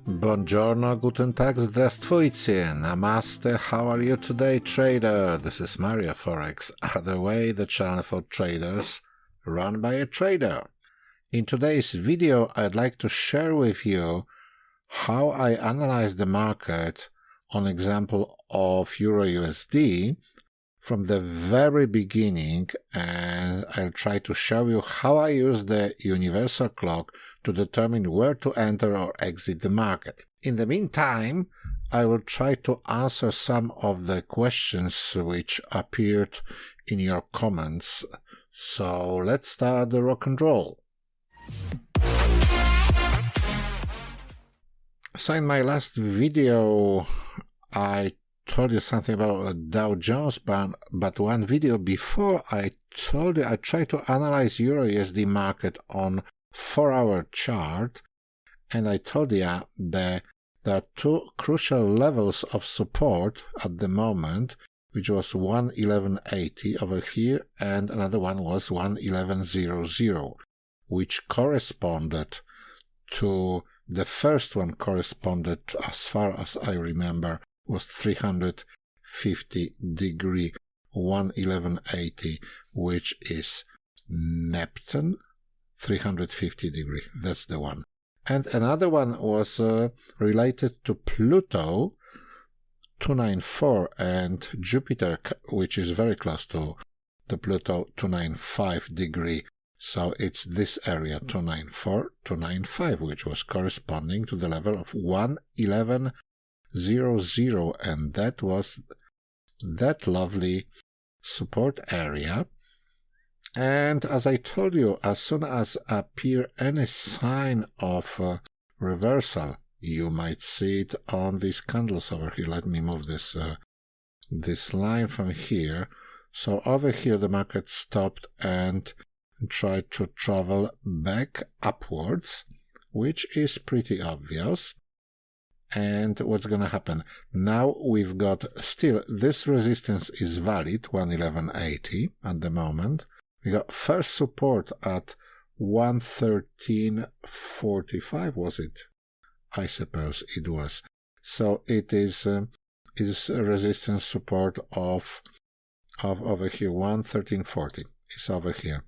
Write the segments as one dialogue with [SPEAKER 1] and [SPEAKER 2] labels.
[SPEAKER 1] Buongiorno, guten tag, zdravstvuyte, namaste, how are you today, trader? This is Mario Forex, Other Way, the channel for traders, run by a trader. In today's video, I'd like to share with you how I analyze the market on example of Euro-USD from the very beginning, and I'll try to show you how I use the universal clock to determine where to enter or exit the market. In the meantime, I will try to answer some of the questions which appeared in your comments. So let's start the rock and roll. So in my last video, I told you something about Dow Jones, but one video before I told you I tried to analyze Euro-USD market on 4-hour chart, and I told you that there are two crucial levels of support at the moment, which was 111.80 over here, and another one was 111.00, which corresponded to the first one corresponded, as far as I remember, was 350 degree 111.80, which is Neptune 350 degree. That's the one. And another one was related to Pluto 294 and Jupiter, which is very close to the Pluto 295 degree. So it's this area 294, 295, which was corresponding to the level of 111.00, and that was that lovely support area. And as I told you, as soon as appear any sign of reversal, you might see it on these candles over here. Let me move this this line from here. So over here the market stopped and tried to travel back upwards, which is pretty obvious. And what's going to happen? Now we've got still this resistance is valid, 111.80 at the moment. We got first support at 113.45, was it? I suppose it was. So it is a resistance support of over here, 113.40. It's over here.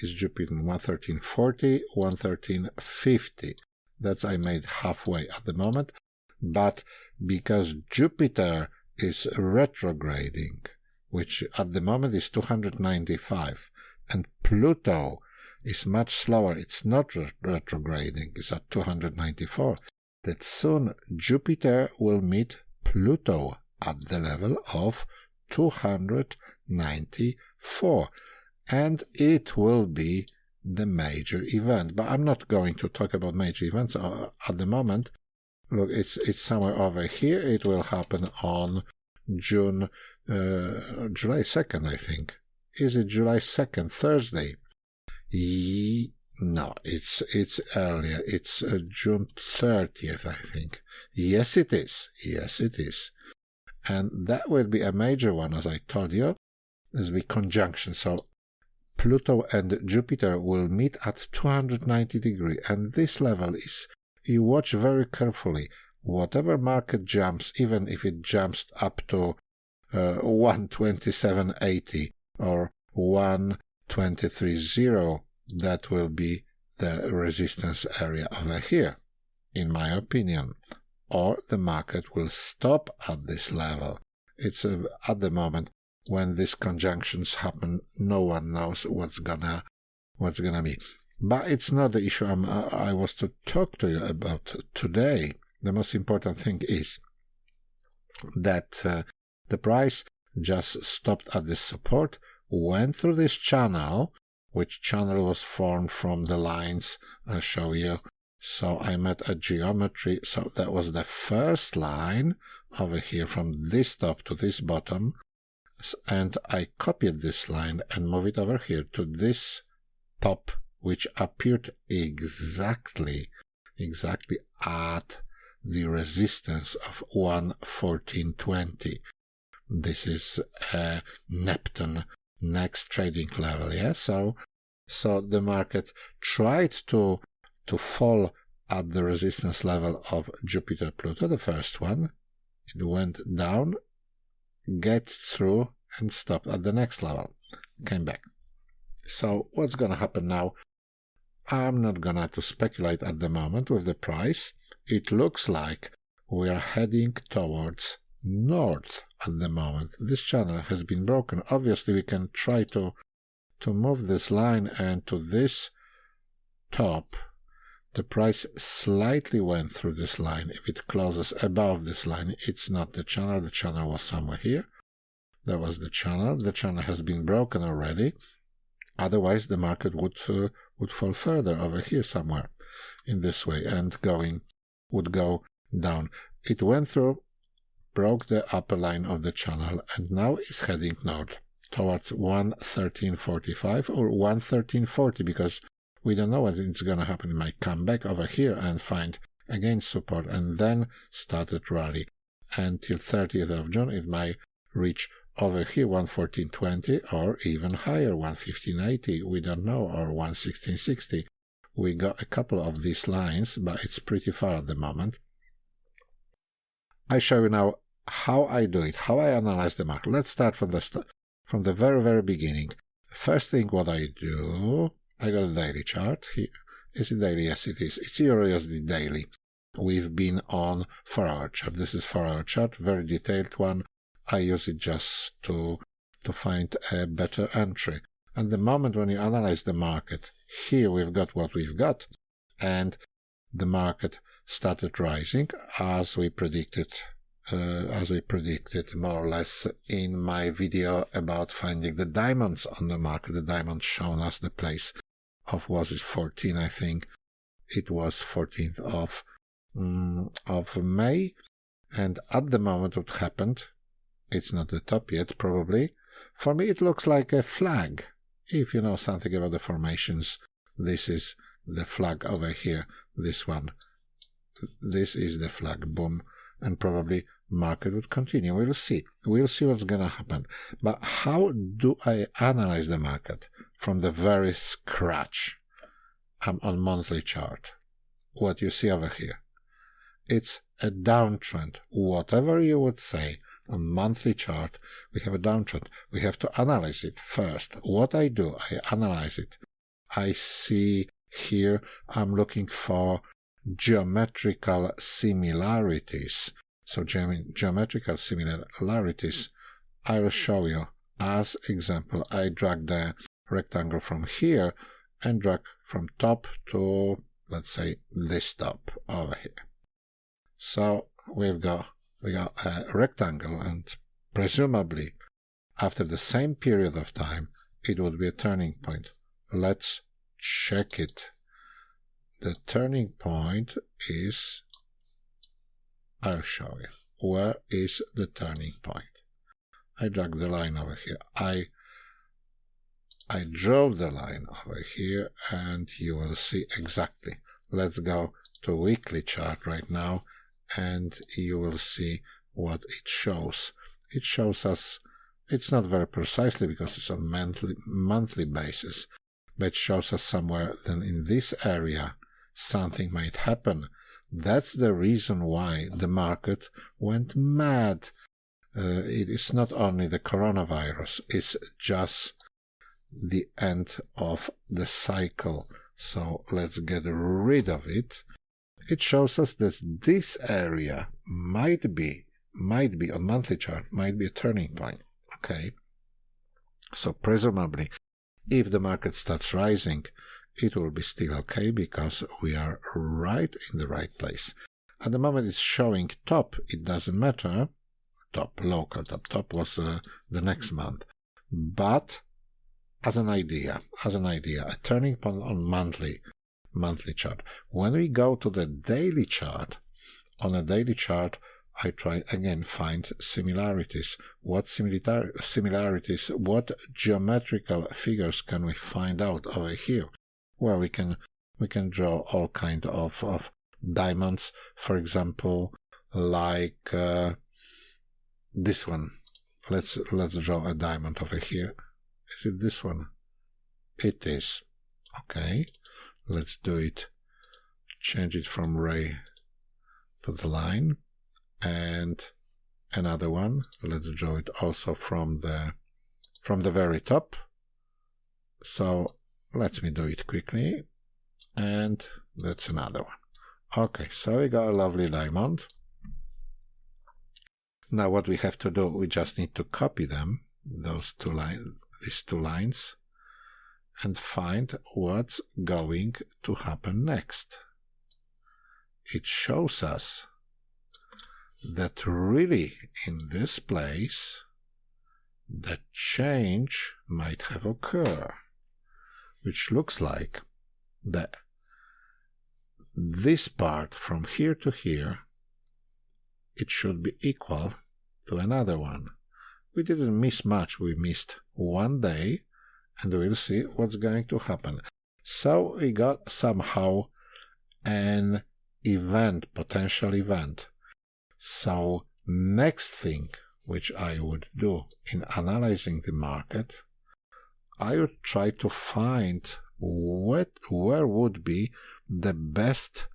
[SPEAKER 1] It's Jupiter 113.40, 113.50. That's I made halfway at the moment. But because Jupiter is retrograding, which at the moment is 295, and Pluto is much slower, it's not retrograding, it's at 294, that soon Jupiter will meet Pluto at the level of 294, and it will be the major event. But I'm not going to talk about major events at the moment. Look, it's somewhere over here. It will happen on July 2nd, I think. Is it July 2nd, Thursday? No, it's earlier. It's June 30th, I think. Yes, it is. Yes, it is. And that will be a major one, as I told you. This will be conjunction. So Pluto and Jupiter will meet at 290 degree, and this level is, you watch very carefully. Whatever market jumps, even if it jumps up to 127.80 or 123.0, that will be the resistance area over here, in my opinion. Or the market will stop at this level. It's at the moment when these conjunctions happen, no one knows what's gonna be. But it's not the issue I was to talk to you about today. The most important thing is that the price just stopped at this support, went through this channel, which channel was formed from the lines I'll show you. So I made a geometry. So that was the first line over here from this top to this bottom. And I copied this line and moved it over here to this top, which appeared exactly at the resistance of 114.20. This is Neptune next trading level, yeah? So the market tried to fall at the resistance level of Jupiter-Pluto, the first one. It went down, get through, and stopped at the next level. Came back. So what's going to happen now? I'm not going to speculate at the moment with the price. It looks like we are heading towards north at the moment. This channel has been broken. Obviously, we can try to move this line, and to this top, the price slightly went through this line. If it closes above this line, it's not the channel. The channel was somewhere here. That was the channel. The channel has been broken already. Otherwise, the market would fall further over here somewhere in this way and would go down. It went through, broke the upper line of the channel, and now is heading north towards 113.45 or 113.40, because we don't know what it's going to happen. It might come back over here and find again support and then start a rally. Until 30th of June, it might reach over here 114.20 or even higher, 115.80. We don't know, or 116.60. We got a couple of these lines, but it's pretty far at the moment. I show you now how I do it, how I analyze the market. Let's start from the very, very beginning. First thing what I do, I got a daily chart here. Is it daily? Yes, it is. It's EURUSD daily. We've been on 4-hour chart. This is 4-hour chart, very detailed one. I use it just to find a better entry. At the moment when you analyze the market, here we've got what we've got, and the market started rising as we predicted more or less in my video about finding the diamonds on the market. The diamonds shown us the place of, was it 14? I think it was 14th of May, and at the moment what happened, it's not the top yet, probably. For me, it looks like a flag. If you know something about the formations, this is the flag over here. This one. This is the flag. Boom. And probably market would continue. We'll see. We'll see what's going to happen. But how do I analyze the market? From the very scratch. I'm on monthly chart. What you see over here. It's a downtrend. Whatever you would say. On monthly chart, we have a downtrend. We have to analyze it first. What I do, I analyze it. I see here, I'm looking for geometrical similarities. So geometrical similarities, I will show you. As example, I drag the rectangle from here and drag from top to, let's say, this top over here. So we got a rectangle, and presumably after the same period of time it would be a turning point. Let's check it. The turning point is, I'll show you. Where is the turning point? I drag the line over here. I draw the line over here, and you will see exactly. Let's go to weekly chart right now, and you will see what it shows. It shows us, it's not very precisely because it's on monthly basis, but it shows us somewhere then in this area something might happen. That's the reason why the market went mad. It is not only the coronavirus, it's just the end of the cycle. So let's get rid of it. It shows us that this area might be on monthly chart, might be a turning point. Okay. So presumably, if the market starts rising, it will be still okay because we are right in the right place. At the moment it's showing top, it doesn't matter. Top, local top was the next month. But as an idea, a turning point on monthly chart. When we go to the daily chart, on a daily chart, I try again find similarities. What similarities, what geometrical figures can we find out over here? Well, we can draw all kind of diamonds, for example, like this one. Let's draw a diamond over here. Is it this one? It is. Okay. Let's do it change it from ray to the line, and another one. Let's draw it also from the very top. So let me do it quickly, and that's another one. Okay, so we got a lovely diamond. Now what we have to do, we just need to copy them, these two lines, and find what's going to happen next. It shows us that really in this place the change might have occurred, which looks like that this part from here to here, it should be equal to another one. We didn't miss much, we missed 1 day, and we'll see what's going to happen. So we got somehow an event, potential event. So next thing which I would do in analyzing the market, I would try to find where would be the best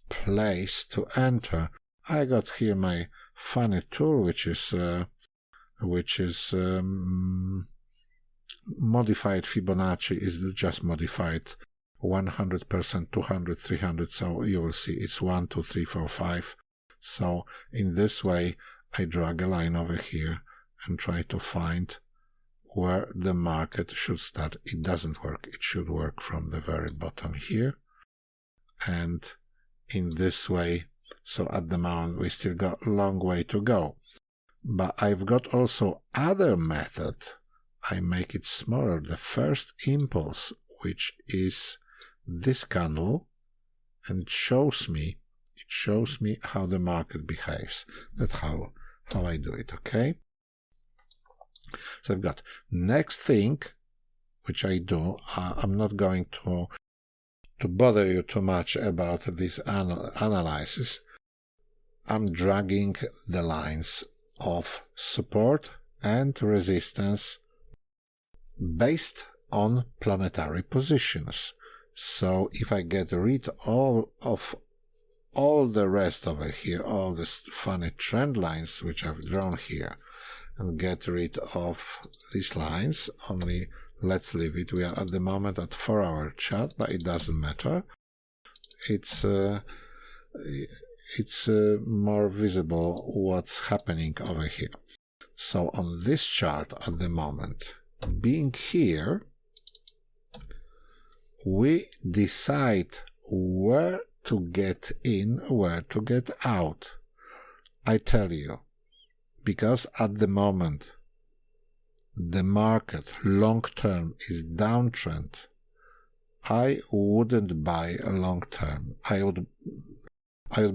[SPEAKER 1] place to enter. I got here my funny tool, which is modified Fibonacci, is just modified 100%, 200, 300. So you will see it's 1, 2, 3, 4, 5. So in this way, I drag a line over here and try to find where the market should start. It doesn't work. It should work from the very bottom here. And in this way, so at the moment we still got a long way to go. But I've got also other method. I make it smaller. The first impulse, which is this candle, and it shows me how the market behaves. That's how I do it, okay? So I've got next thing which I do. I'm not going to bother you too much about this analysis. I'm dragging the lines of support and resistance based on planetary positions. So if I get rid of all the rest over here, all these funny trend lines which I've drawn here, and get rid of these lines, only let's leave it. We are at the moment at 4-hour chart, but it doesn't matter. It's more visible what's happening over here. So on this chart at the moment, being here, we decide where to get in, where to get out. I tell you, because at the moment the market long-term is downtrend, I wouldn't buy a long-term. I would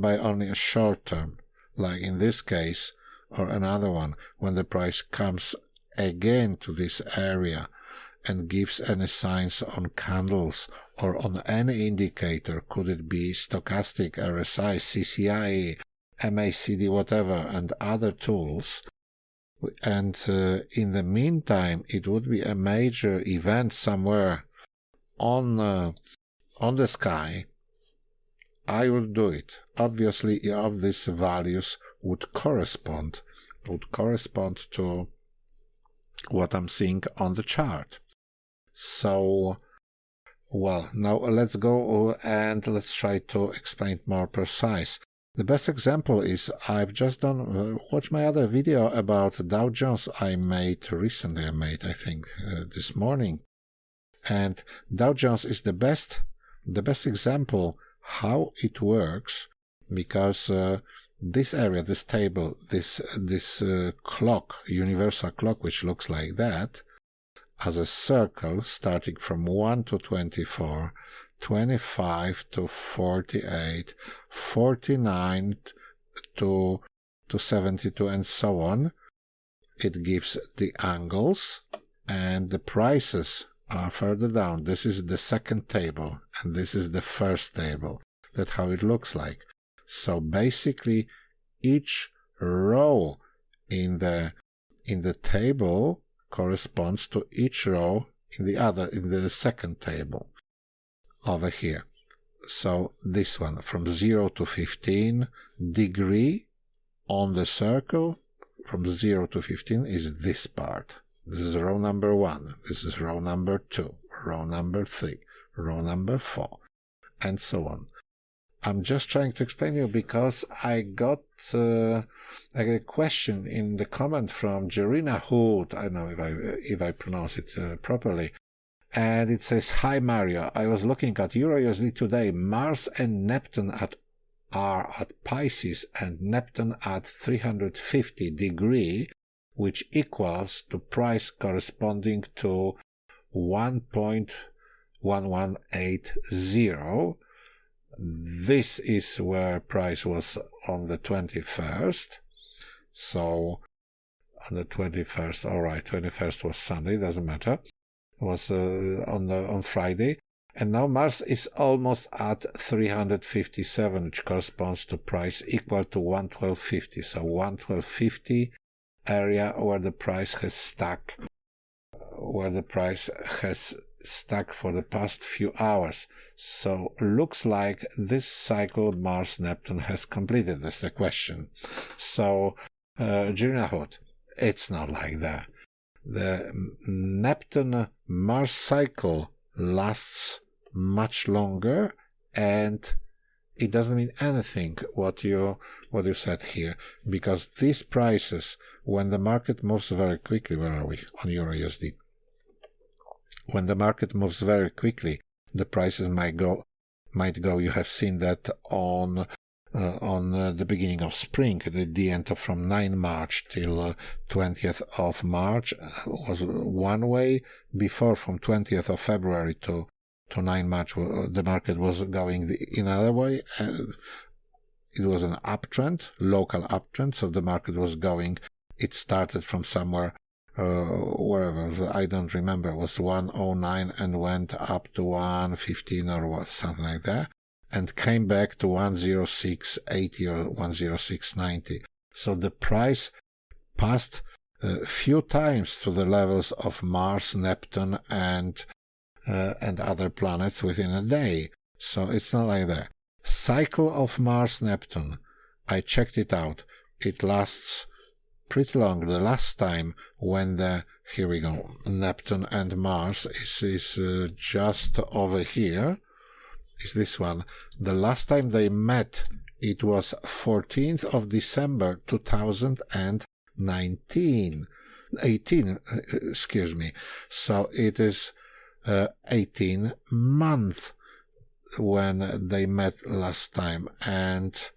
[SPEAKER 1] buy only a short-term, like in this case, or another one, when the price comes again to this area and gives any signs on candles or on any indicator. Could it be stochastic, RSI, CCI, MACD, whatever, and other tools. And in the meantime, it would be a major event somewhere on the sky. I will do it. Obviously, if these values would correspond to what I'm seeing on the chart. So, well, now let's go and let's try to explain it more precise. The best example is I've just watch my other video about Dow Jones I made recently. I think this morning, and Dow Jones is the best example how it works, because this area, this table, this clock, universal clock, which looks like that, as a circle starting from 1 to 24, 25 to 48, 49 to 72, and so on. It gives the angles, and the prices are further down. This is the second table, and this is the first table. That's how it looks like. So basically, each row in the table corresponds to each row in the second table over here. So this one, from 0 to 15 degree on the circle, from 0 to 15 is this part. This is row number 1, this is row number 2, row number 3, row number 4, and so on. I'm just trying to explain you because I got a question in the comment from Jerina Hood. I don't know if I pronounce it properly. And it says, "Hi Mario, I was looking at EURUSD today. Mars and Neptune are at Pisces and Neptune at 350 degree, which equals to price corresponding to 1.1180. This is where price was on the 21st. So on the 21st, all right, 21st was Sunday, doesn't matter. It was on Friday. And now Mars is almost at 357, which corresponds to price equal to 112.50. So 112.50 area where the price has stuck, for the past few hours. So looks like this cycle Mars-Neptune has completed. That's the question. So Jirina Hood, it's not like that. The Neptune-Mars cycle lasts much longer, and it doesn't mean anything what you said here, because these prices, when the market moves very quickly, where are we on EURUSD? When the market moves very quickly, the prices might go. You have seen that on the beginning of spring, the end of from 9 March till 20th of March was one way. Before, from 20th of February to 9 March, the market was going in another way. It was an uptrend, local uptrend, so the market was going. It started from somewhere, wherever, I don't remember, it was 109 and went up to 115 or something like that, and came back to 106.80 or 106.90. So the price passed a few times through the levels of Mars, Neptune, and other planets within a day. So it's not like that. Cycle of Mars, Neptune, I checked it out. It lasts pretty long. The last time when here we go, Neptune and Mars is just over here, is this one. The last time they met, it was 14th of December 2018, excuse me. So it is 18 months when they met last time, and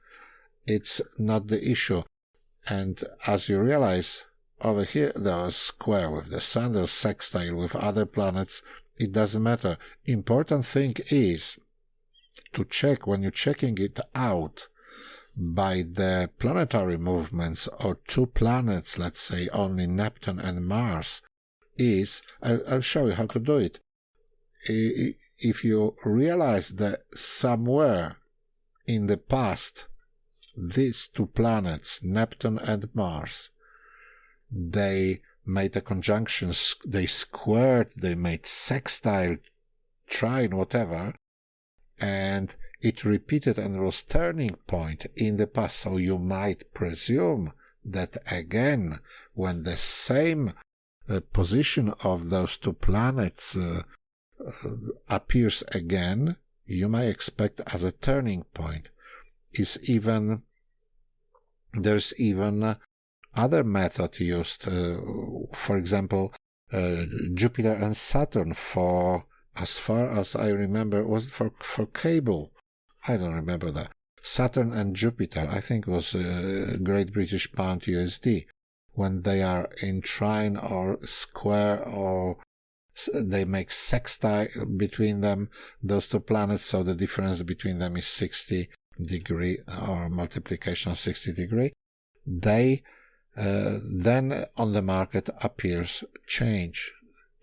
[SPEAKER 1] it's not the issue. And as you realize, over here there's square with the sun, there's sextile with other planets. It doesn't matter. Important thing is to check, when you're checking it out by the planetary movements, or two planets, let's say only Neptune and Mars, is, I'll show you how to do it. If you realize that somewhere in the past, these two planets, Neptune and Mars, they made a conjunction, they squared, they made sextile, trine, whatever, and it repeated and was turning point in the past. So you might presume that again, when the same position of those two planets appears again, you may expect as a turning point. There's even other method used, for example, Jupiter and Saturn, for, as far as I remember, was it for cable? I don't remember that. Saturn and Jupiter, I think it was Great British Pound USD, when they are in trine or square, or they make sextile between them, those two planets, so the difference between them is 60 degree or multiplication of 60 degree. They then on the market appears change,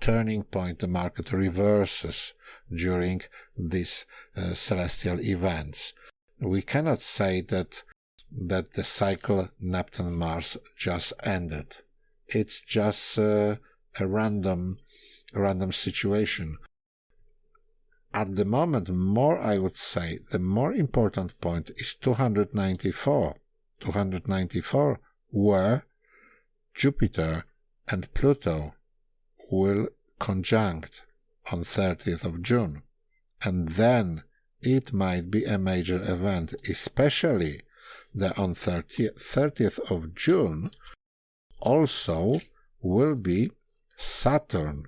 [SPEAKER 1] turning point. The market reverses during these celestial events. We cannot say that the cycle Neptune-Mars just ended. It's just a random situation. at the moment, I would say, the more important point is 294. 294, where Jupiter and Pluto will conjunct on 30th of June. And then it might be a major event, especially that on 30th of June also will be Saturn,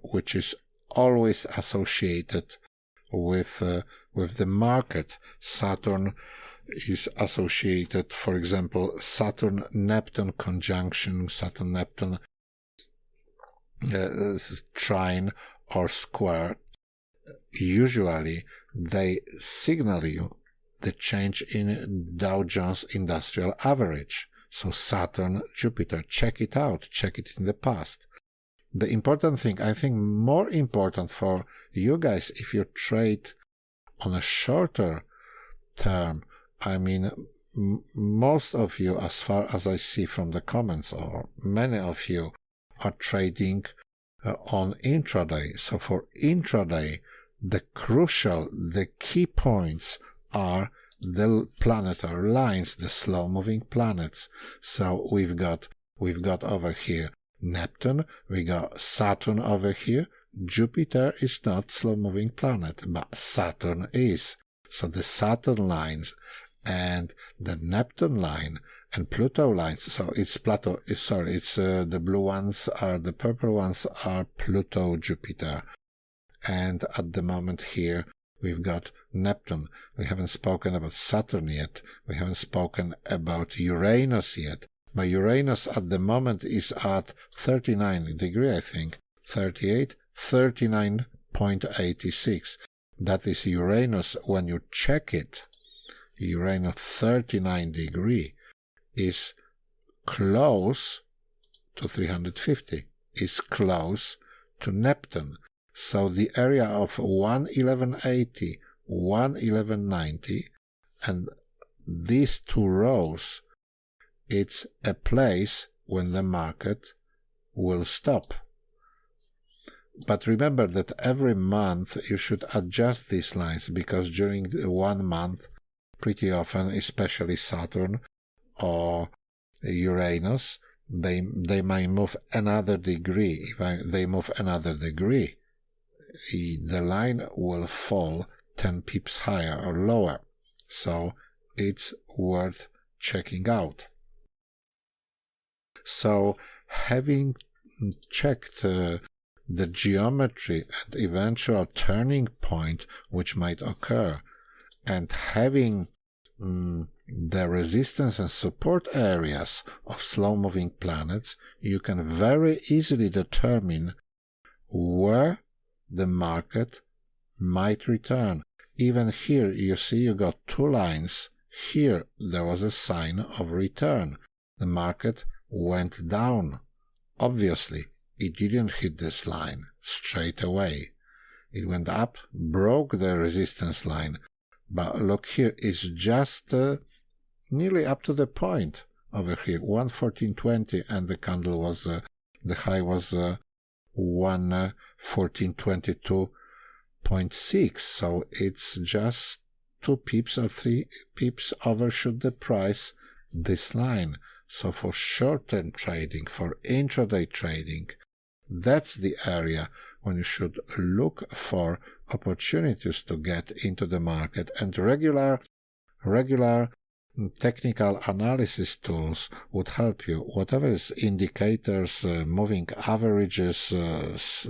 [SPEAKER 1] which is always associated with the market. Saturn is associated, for example, Saturn-Neptune conjunction, Saturn-Neptune trine or square. Usually they signal you the change in Dow Jones Industrial Average. So Saturn, Jupiter, check it out, check it in the past. The important thing, I think more important for you guys, if you trade on a shorter term, I mean, most of you, as far as I see from the comments, or many of you are trading on intraday. So for intraday, the key points are the planetary lines, the slow-moving planets. So we've got over here Neptune, we got Saturn over here. Jupiter is not slow-moving planet, but Saturn is. So the Saturn lines and the Neptune line and Pluto lines. So it's the blue ones the purple ones are Pluto, Jupiter. And at the moment here, we've got Neptune. We haven't spoken about Saturn yet. We haven't spoken about Uranus yet. But Uranus at the moment is at 39 degrees, I think. 39.86. That is Uranus. When you check it, Uranus 39 degree is close to 350, is close to Neptune. So the area of 11180, 11190, and these two rows, it's a place when the market will stop. But remember that every month you should adjust these lines, because during 1 month, pretty often, especially Saturn or Uranus, they might move another degree. If they move another degree, the line will fall 10 pips higher or lower. So it's worth checking out. So having checked the geometry and eventual turning point which might occur, and having the resistance and support areas of slow-moving planets, you can very easily determine where the market might return. Even here, you see you got two lines. Here, there was a sign of return. The market went down. Obviously, it didn't hit this line straight away. It went up, broke the resistance line. But look here, it's just nearly up to the point over here, 114.20, and the candle was, the high was 114.22.6. So it's just 2 pips or 3 pips overshoot the price, this line. So for short-term trading, for intraday trading, that's the area when you should look for opportunities to get into the market, and regular technical analysis tools would help you. Whatever is indicators, moving averages, as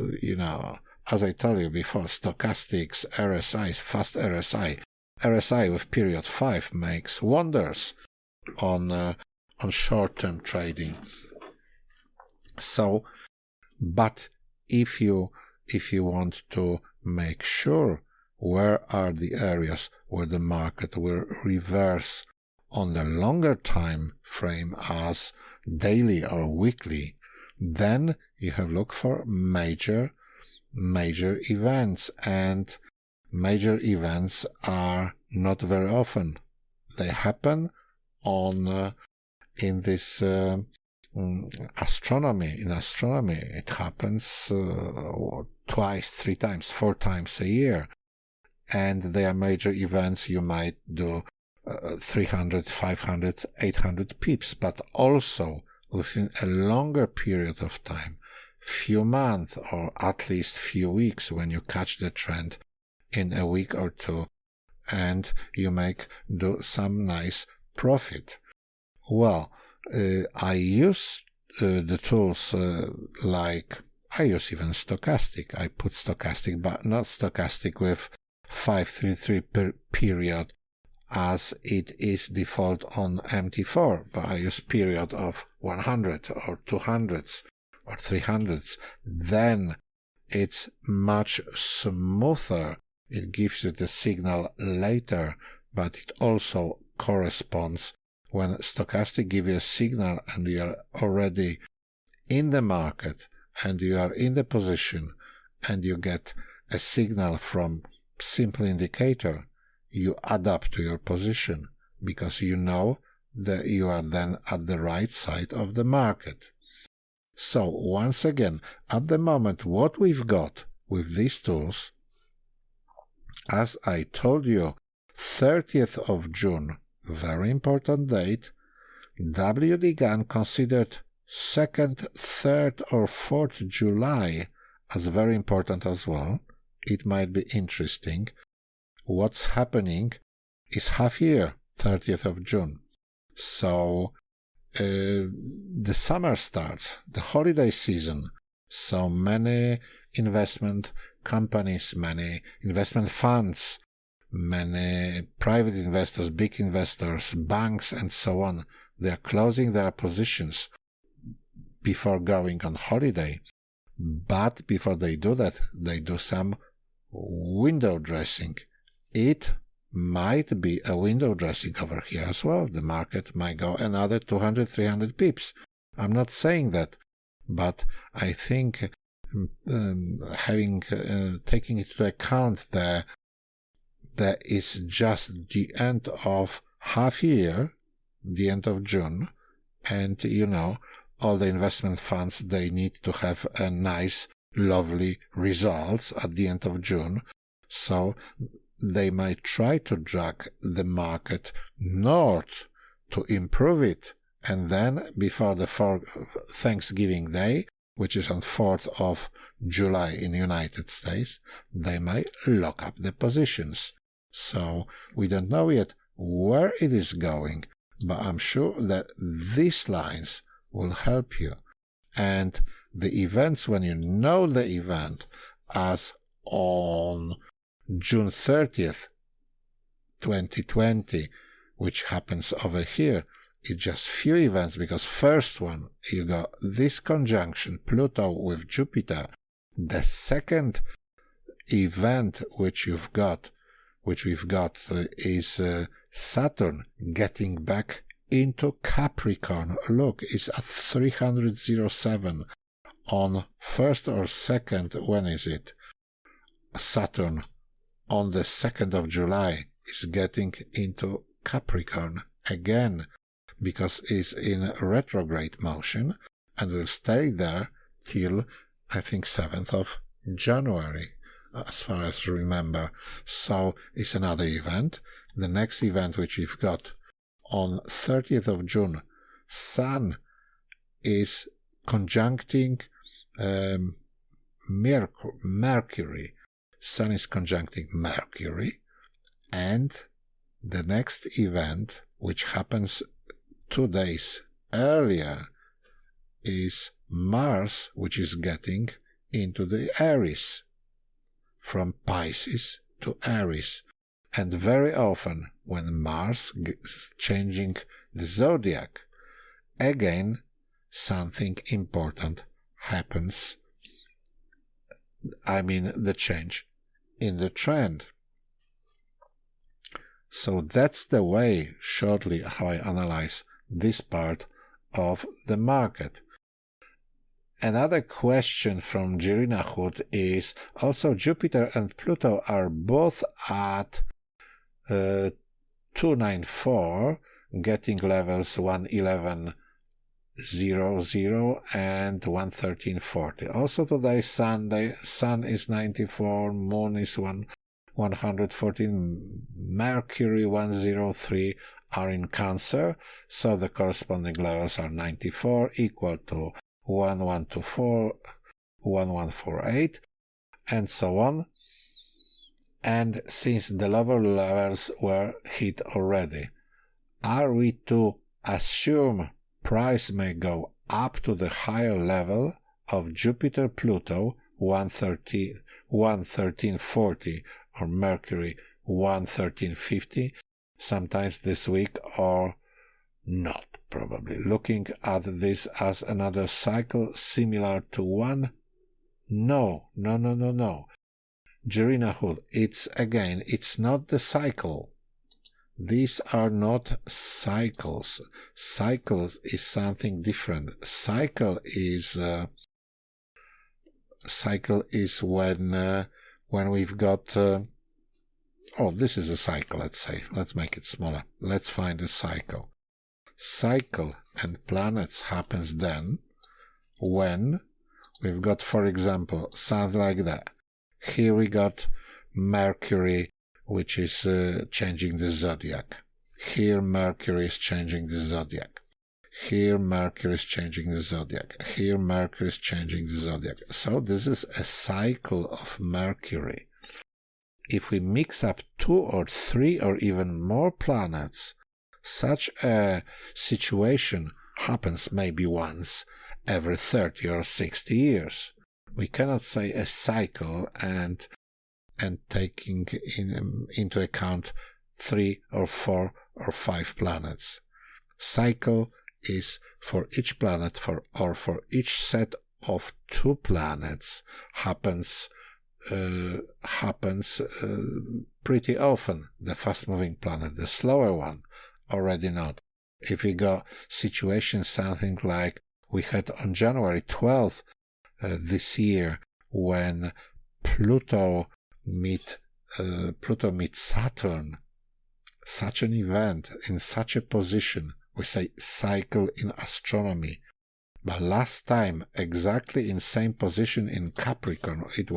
[SPEAKER 1] I told you before, stochastics, RSIs, fast RSI with period 5 makes wonders on short-term trading. So, but if you want to make sure where are the areas where the market will reverse on the longer time frame as daily or weekly, then you have looked for major events, and major events are not very often. They happen in this astronomy, it happens twice, 3 times, 4 times a year. And there are major events you might do 300, 500, 800 pips, but also within a longer period of time, few months or at least few weeks, when you catch the trend in a week or two, and you do some nice profit. Well, I use the tools like I use even stochastic. I put stochastic, but not stochastic with 533 per period as it is default on MT4, but I use period of 100 or 200s or 300s. Then it's much smoother. It gives you the signal later, but it also corresponds when stochastic gives you a signal and you are already in the market and you are in the position and you get a signal from simple indicator. You adapt to your position because you know that you are then at the right side of the market. So once again, at the moment, what we've got with these tools, as I told you, 30th of June, very important date, WD gun considered 2nd, 3rd or 4th July as very important as well. It might be interesting. What's happening is half year, 30th of June. So the summer starts, the holiday season. So many investment companies, many investment funds, many private investors, big investors, banks and so on, they are closing their positions before going on holiday. But before they do that, they do some window dressing. It might be a window dressing over here as well. The market might go another 200, 300 pips. I'm not saying that, but I think taking into account that there is just the end of half year, the end of June, and all the investment funds, they need to have a nice, lovely results at the end of June. So they might try to drag the market north to improve it. And then before the Thanksgiving Day, which is on 4th of July in the United States, they might lock up the positions. So we don't know yet where it is going, but I'm sure that these lines will help you. And the events, when you know the event, as on June 30th, 2020, which happens over here, it's just few events, because first one, you got this conjunction, Pluto with Jupiter. The second event which we've got is Saturn getting back into Capricorn. Look, it's at 307 on 1st or 2nd. When is it? Saturn on the 2nd of July is getting into Capricorn again, because it's in retrograde motion and will stay there till, I think, 7th of January, as far as I remember. So it's another event. The next event which we've got on 30th of June, Sun is conjuncting Mercury. Sun is conjuncting Mercury. And the next event, which happens 2 days earlier, is Mars, which is getting into the Aries, from Pisces to Aries. And very often when Mars is changing the zodiac, again something important happens. I mean, the change in the trend. So that's the way, shortly, how I analyze this part of the market. Another question from Jirina Hood is also Jupiter and Pluto are both at 294, getting levels 111 00 and 113.40. Also today, Sunday, Sun is 94, Moon is 114, Mercury 103 are in Cancer, so the corresponding levels are 94 equal to 1124, 1148, and so on. And since the lower levels were hit already, are we to assume price may go up to the higher level of Jupiter-Pluto 113.40 or Mercury 113.50 sometimes this week, or not? Probably looking at this as another cycle similar to one? No. Jirina Hood, it's not the cycle. These are not cycles. Cycles is something different. Cycle is when we've got this is a cycle, let's say. Let's make it smaller. Let's find a cycle. Cycle and planets happens then when we've got, for example, something like that. Here we got Mercury, which is changing the zodiac. Here Mercury is changing the zodiac. Here Mercury is changing the zodiac. Here Mercury is changing the zodiac. So this is a cycle of Mercury. If we mix up 2 or 3 or even more planets, such a situation happens maybe once every 30 or 60 years. We cannot say a cycle and taking into account 3 or 4 or 5 planets. Cycle is for each planet for each set of 2 planets happens pretty often. The fast-moving planet, the slower one, already not. If we got situation something like we had on January 12th this year, when Pluto meet Saturn, such an event in such a position, we say cycle in astronomy. But last time, exactly in same position in Capricorn, it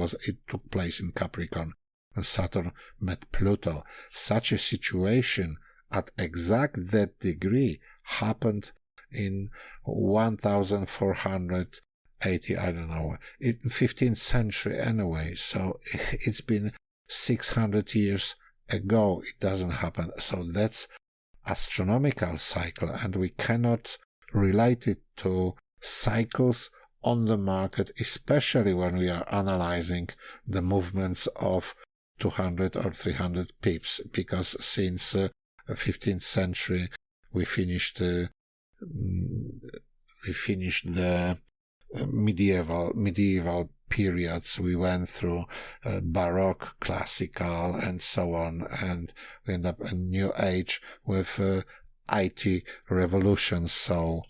[SPEAKER 1] took place in Capricorn, when Saturn met Pluto. Such a situation at exact that degree happened in 1480, I don't know, in 15th century anyway. So it's been 600 years ago. It doesn't happen. So that's astronomical cycle, and we cannot relate it to cycles on the market, especially when we are analyzing the movements of 200 or 300 pips, because since 15th century we finished the medieval periods. We went through Baroque, classical, and so on, and we end up a new age with IT revolution. So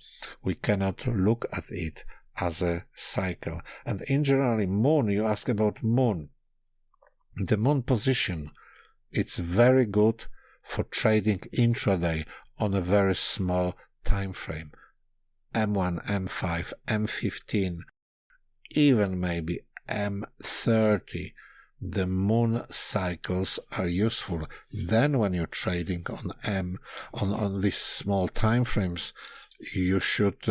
[SPEAKER 1] we cannot look at it as a cycle. And in general, Moon, you ask about Moon. The Moon position, it's very good for trading intraday on a very small time frame. M1, M5, M15, even maybe M30. The Moon cycles are useful. Then when you're trading on these small time frames, you should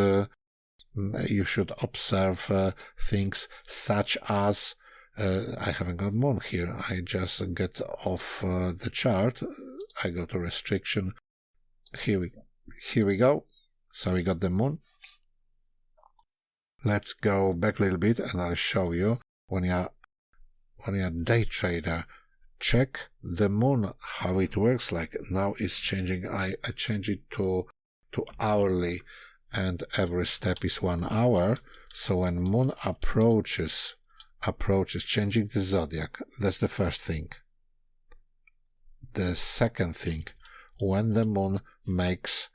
[SPEAKER 1] observe things such as I haven't got Moon here. I just get off the chart. I go to restriction. Here we go. So we got the Moon. Let's go back a little bit and I'll show you when you're a day trader, check the Moon, how it works. Like now it's changing. I change it to hourly, and every step is 1 hour. So when Moon approaches changing the zodiac, that's the first thing. The second thing, when the Moon makes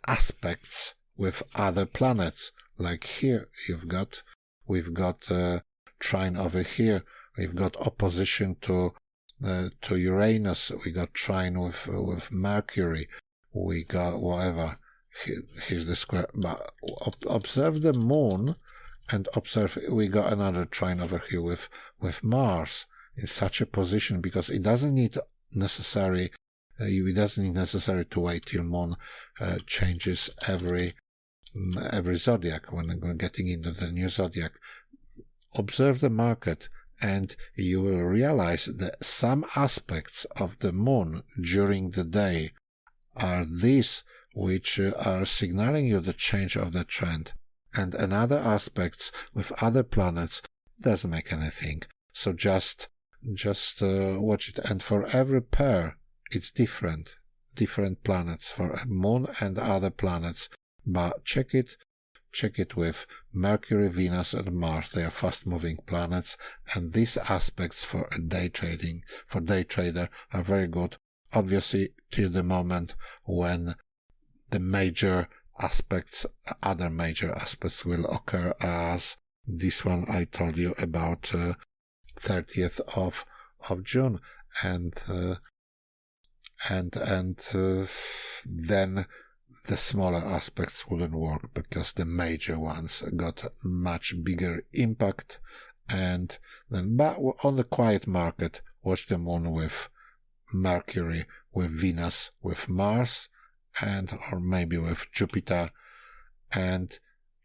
[SPEAKER 1] aspects with other planets, like here we've got trine over here, we've got opposition to Uranus, we got trine with Mercury, we got whatever here's the square. But observe the moon, and observe we got another trine over here with Mars in such a position, because it doesn't need necessary to wait till moon changes every zodiac when we're getting into the new zodiac. Observe the market, and you will realize that some aspects of the moon during the day are these which are signaling you the change of the trend, and another aspects with other planets doesn't make anything. So just watch it, and for every pair it's different planets for moon and other planets. But check it with Mercury, Venus, and Mars. They are fast-moving planets, and these aspects for day trader are very good. Obviously, till the moment when the other major aspects will occur, as this one I told you about, 30th of June, and then the smaller aspects wouldn't work, because the major ones got much bigger impact. And then, but on the quiet market, watch the moon with Mercury, with Venus, with Mars, or maybe with Jupiter, and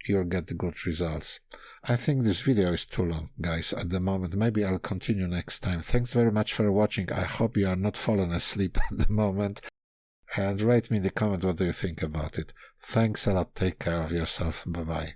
[SPEAKER 1] you'll get the good results. I think this video is too long, guys, at the moment. Maybe I'll continue next time. Thanks very much for watching. I hope you are not falling asleep at the moment. And write me in the comment what do you think about it. Thanks a lot. Take care of yourself. Bye-bye.